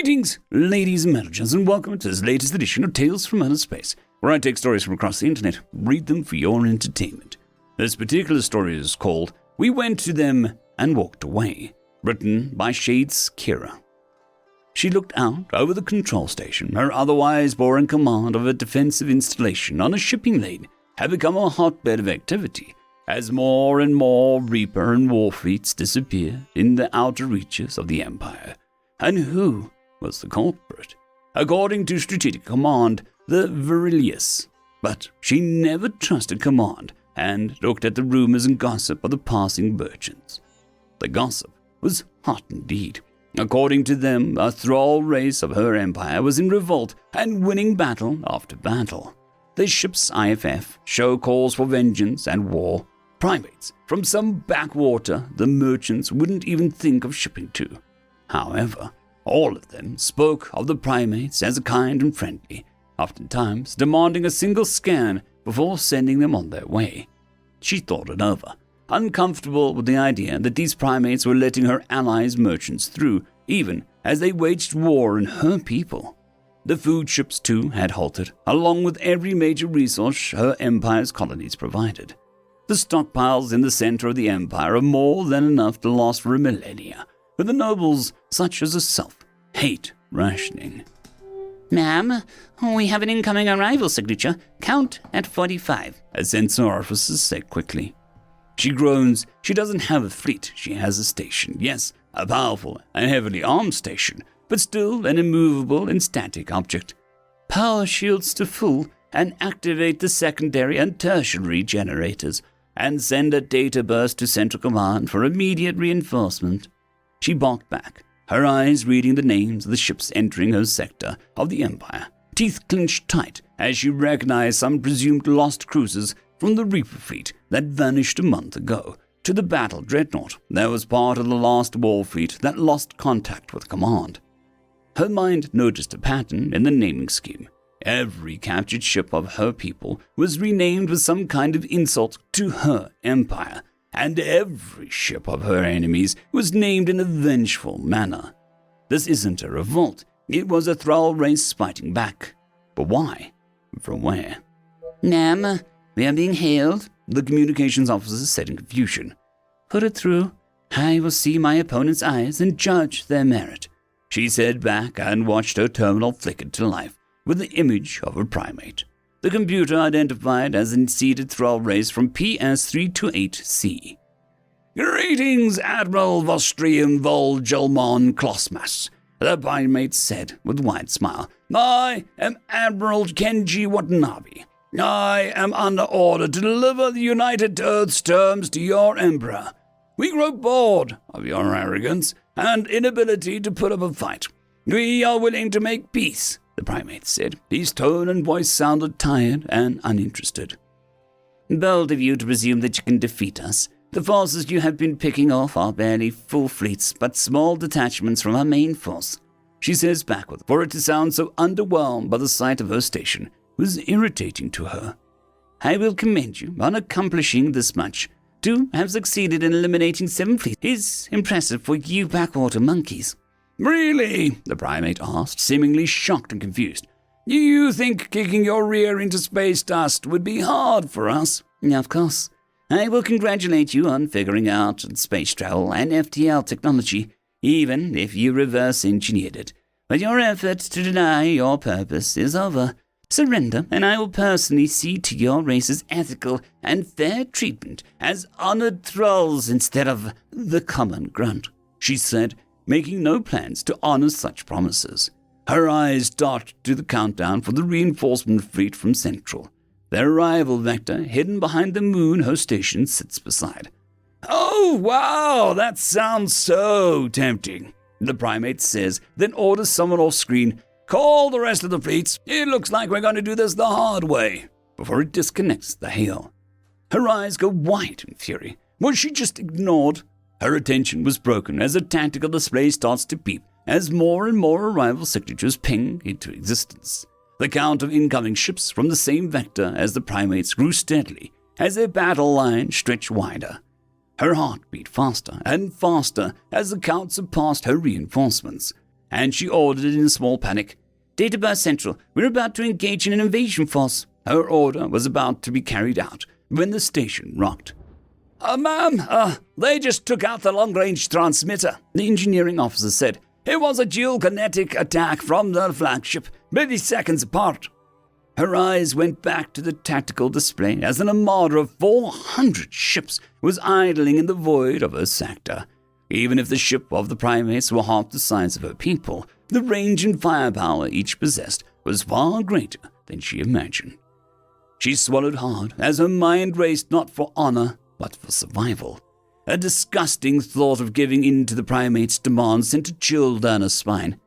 Greetings, ladies and managers, and welcome to this latest edition of Tales from Outer Space, where I take stories from across the internet, read them for your entertainment. This particular story is called We Went to Them and Walked Away, written by Shadeskira. She looked out over the control station. Her otherwise boring command of a defensive installation on a shipping lane had become a hotbed of activity, as more and more Reaper and War fleets disappeared in the outer reaches of the Empire. And who was the culprit? According to Strategic Command, the Virilius. But she never trusted Command and looked at the rumors and gossip of the passing merchants. The gossip was hot indeed. According to them, a thrall race of her empire was in revolt and winning battle after battle. The ship's IFF show calls for vengeance and war. Primates from some backwater the merchants wouldn't even think of shipping to. However, all of them spoke of the primates as kind and friendly, oftentimes demanding a single scan before sending them on their way. She thought it over, uncomfortable with the idea that these primates were letting her allies' merchants through, even as they waged war on her people. The food ships, too, had halted, along with every major resource her empire's colonies provided. The stockpiles in the center of the empire are more than enough to last for a millennia, but the nobles, such as herself, hate rationing. Ma'am, we have an incoming arrival signature. Count at 45. A sensor officer said quickly. She groans. She doesn't have a fleet. She has a station. Yes, a powerful and heavily armed station, but still an immovable and static object. Power shields to full and activate the secondary and tertiary generators and send a data burst to Central Command for immediate reinforcement. She barked back, her eyes reading the names of the ships entering her sector of the Empire, teeth clenched tight as she recognized some presumed lost cruisers from the Reaper fleet that vanished a month ago to the battle dreadnought that was part of the last war fleet that lost contact with Command. Her mind noticed a pattern in the naming scheme. Every captured ship of her people was renamed with some kind of insult to her empire, and every ship of her enemies was named in a vengeful manner. This isn't a revolt. It was a thrall race fighting back. But why? From where? Ma'am, we are being hailed, the communications officer said in confusion. Put it through. I will see my opponent's eyes and judge their merit. She said back and watched her terminal flicker to life with the image of a primate. The computer identified as a seeded thrall race from PS328C. Greetings, Admiral Vostrium Volgelmon Klosmas, the primate said with a wide smile. I am Admiral Kenji Watanabe. I am under order to deliver the United Earth's terms to your Emperor. We grow bored of your arrogance and inability to put up a fight. We are willing to make peace, the primate said. His tone and voice sounded tired and uninterested. Bold of you to presume that you can defeat us. The forces you have been picking off are barely full fleets, but small detachments from our main force, she says backward, for it to sound so underwhelmed by the sight of her station was irritating to her. I will commend you on accomplishing this much. To have succeeded in eliminating 7 fleets is impressive for you backwater monkeys. Really? The primate asked, seemingly shocked and confused. You think kicking your rear into space dust would be hard for us? Of course. I will congratulate you on figuring out space travel and FTL technology, even if you reverse engineered it. But your effort to deny your purpose is over. Surrender, and I will personally see to your race's ethical and fair treatment as honored thralls instead of the common grunt, she said, making no plans to honor such promises. Her eyes darted to the countdown for the reinforcement fleet from Central, their arrival vector hidden behind the moon her station sits beside. Oh, wow, that sounds so tempting, the primate says, then orders someone off screen. Call the rest of the fleets. It looks like we're going to do this the hard way, before it disconnects the hail. Her eyes go wide in fury. Was she just ignored? Her attention was broken as a tactical display starts to beep as more and more arrival signatures ping into existence. The count of incoming ships from the same vector as the primates grew steadily as their battle line stretched wider. Her heart beat faster and faster as the count surpassed her reinforcements. and she ordered in a small panic. Database Central, we're about to engage in an invasion force. Her order was about to be carried out when the station rocked. Ma'am, they just took out the long-range transmitter, the engineering officer said. It was a dual kinetic attack from the flagship, milliseconds apart. Her eyes went back to the tactical display as an armada of 400 ships was idling in the void of her sector. Even if the ship of the primates were half the size of her people, the range and firepower each possessed was far greater than she imagined. She swallowed hard as her mind raced not for honor, but for survival. A disgusting thought of giving in to the primates' demands sent a chill down her spine.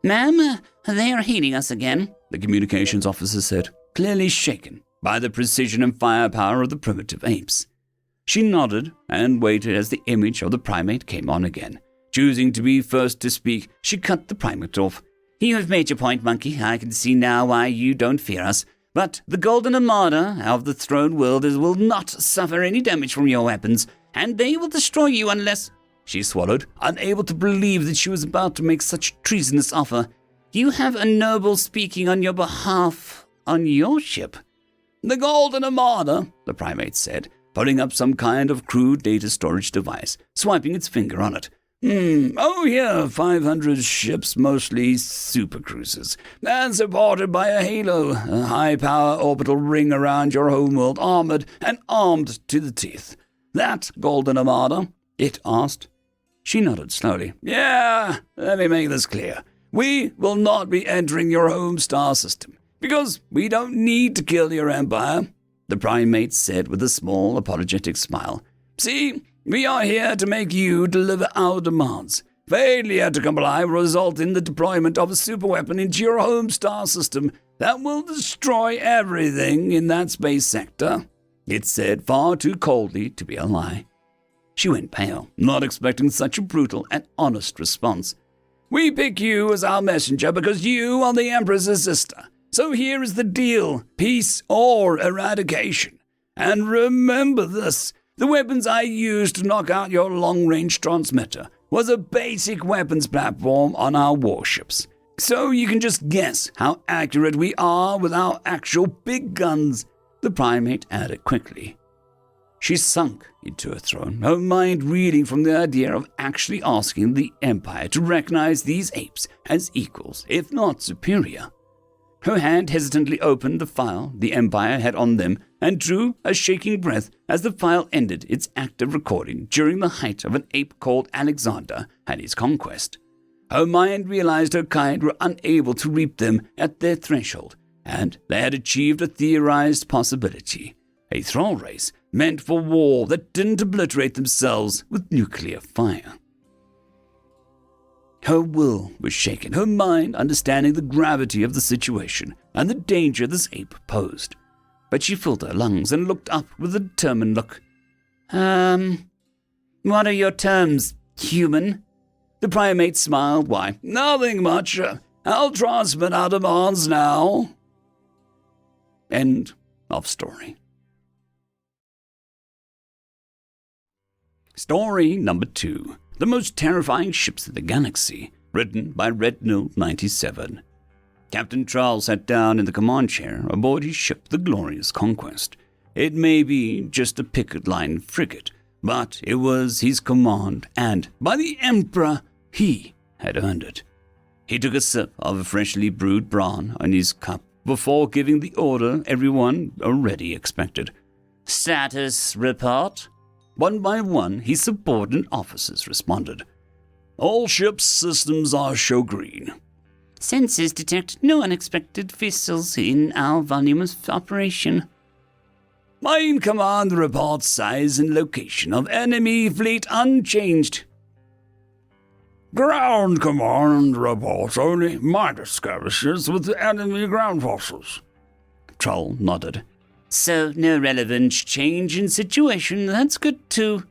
Ma'am, they are healing us again, the communications officer said, clearly shaken by the precision and firepower of the primitive apes. She nodded and waited as the image of the primate came on again. Choosing to be first to speak, she cut the primate off. You have made your point, monkey. I can see now why you don't fear us. But the Golden Armada of the Throne World will not suffer any damage from your weapons, and they will destroy you unless... She swallowed, unable to believe that she was about to make such a treasonous offer. You have a noble speaking on your behalf on your ship. The Golden Armada, the primate said, putting up some kind of crude data storage device, swiping its finger on it. Oh yeah, 500 ships, mostly supercruisers, and supported by a halo, a high-power orbital ring around your homeworld, armored and armed to the teeth. That Golden Armada? It asked. She nodded slowly. Yeah, let me make this clear. We will not be entering your home star system, because we don't need to kill your empire, the primate said with a small apologetic smile. See, we are here to make you deliver our demands. Failure to comply will result in the deployment of a superweapon into your home star system that will destroy everything in that space sector, it said far too coldly to be a lie. She went pale, not expecting such a brutal and honest response. We pick you as our messenger because you are the Empress's sister. So here is the deal, peace or eradication. And remember this, the weapons I used to knock out your long-range transmitter was a basic weapons platform on our warships. So you can just guess how accurate we are with our actual big guns, the primate added quickly. She sunk into her throne, her mind reeling from the idea of actually asking the Empire to recognize these apes as equals, if not superior. Her hand hesitantly opened the file the Empire had on them and drew a shaking breath as the file ended its active recording during the height of an ape called Alexander and his conquest. Her mind realized her kind were unable to reap them at their threshold, and they had achieved a theorized possibility, a thrall race meant for war that didn't obliterate themselves with nuclear fire. Her will was shaken, her mind understanding the gravity of the situation and the danger this ape posed. But she filled her lungs and looked up with a determined look. What are your terms, human? The primate smiled. Why, nothing much. I'll transmit our demands now. End of story. Story number 2. The Most Terrifying Ships in the Galaxy, written by Red Note 97. Captain Charles sat down in the command chair aboard his ship, the Glorious Conquest. It may be just a picket line frigate, but it was his command, and, by the Emperor, he had earned it. He took a sip of a freshly brewed brawn on his cup before giving the order everyone already expected. Status report? One by one, his subordinate officers responded. All ships' systems are show green. Sensors detect no unexpected vessels in our volume of operation. Main command reports size and location of enemy fleet unchanged. Ground command reports only minor skirmishes with the enemy ground forces. Troll nodded. So, no relevant change in situation. That's good too.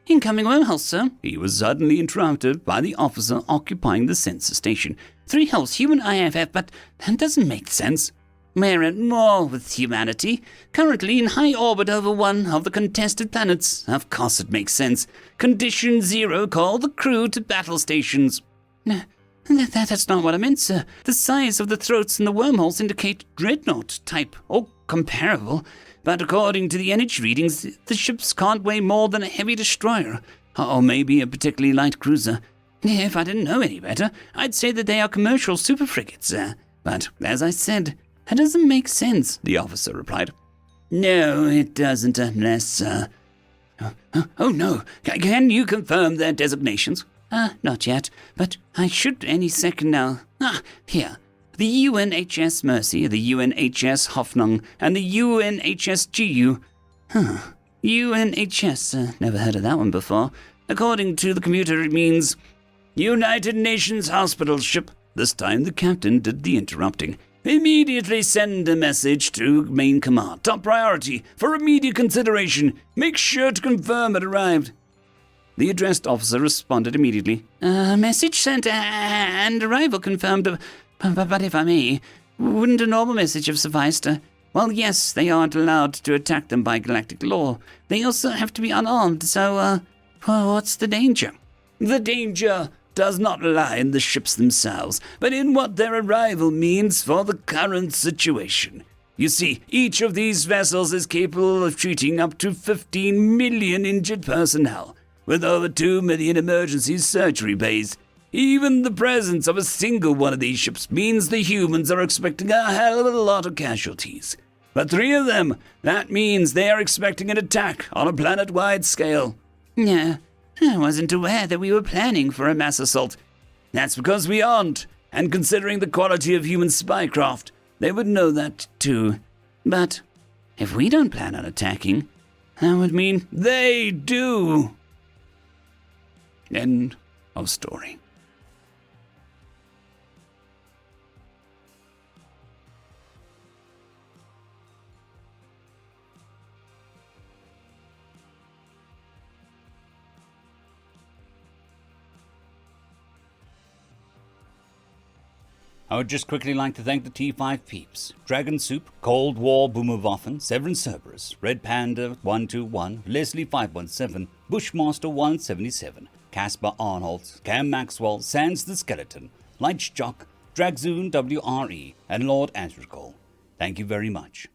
Incoming wormhole, sir. He was suddenly interrupted by the officer occupying the sensor station. 3 holes, human IFF, but that doesn't make sense. We're at war with humanity, currently in high orbit over one of the contested planets. Of course it makes sense. Condition 0, call the crew to battle stations. That's not what I meant, sir. The size of the throats and the wormholes indicate dreadnought type, or comparable. But according to the energy readings, the ships can't weigh more than a heavy destroyer, or maybe a particularly light cruiser. If I didn't know any better, I'd say that they are commercial super frigates, sir. But, as I said, that doesn't make sense, the officer replied. No, it doesn't unless, Oh no, can you confirm their designations? Not yet, but I should any second now. Here. The UNHS Mercy, the UNHS Hoffnung, and the UNHS GU. UNHS, never heard of that one before. According to the computer, it means United Nations Hospital Ship. This time the captain did the interrupting. Immediately send a message to main command. Top priority for immediate consideration. Make sure to confirm it arrived. The addressed officer responded immediately. Message sent and arrival confirmed. But if I may, wouldn't a normal message have sufficed? Well, yes, they aren't allowed to attack them by galactic law. They also have to be unarmed, so, what's the danger? The danger does not lie in the ships themselves, but in what their arrival means for the current situation. You see, each of these vessels is capable of treating up to 15 million injured personnel, with over 2 million emergency surgery bays. Even the presence of a single one of these ships means the humans are expecting a hell of a lot of casualties. But 3 of them, that means they are expecting an attack on a planet-wide scale. Yeah, I wasn't aware that we were planning for a mass assault. That's because we aren't, and considering the quality of human spycraft, they would know that too. But if we don't plan on attacking, that would mean they do. End of story. I would just quickly like to thank the T5 peeps: Dragon Soup, Cold War Boomerwaffen, Severin Cerberus, Red Panda 121, Leslie 517, Bushmaster 177, Caspar Arnold, Cam Maxwell, Sans the Skeleton, Light Jock, Dragzoon WRE, and Lord Asrical. Thank you very much.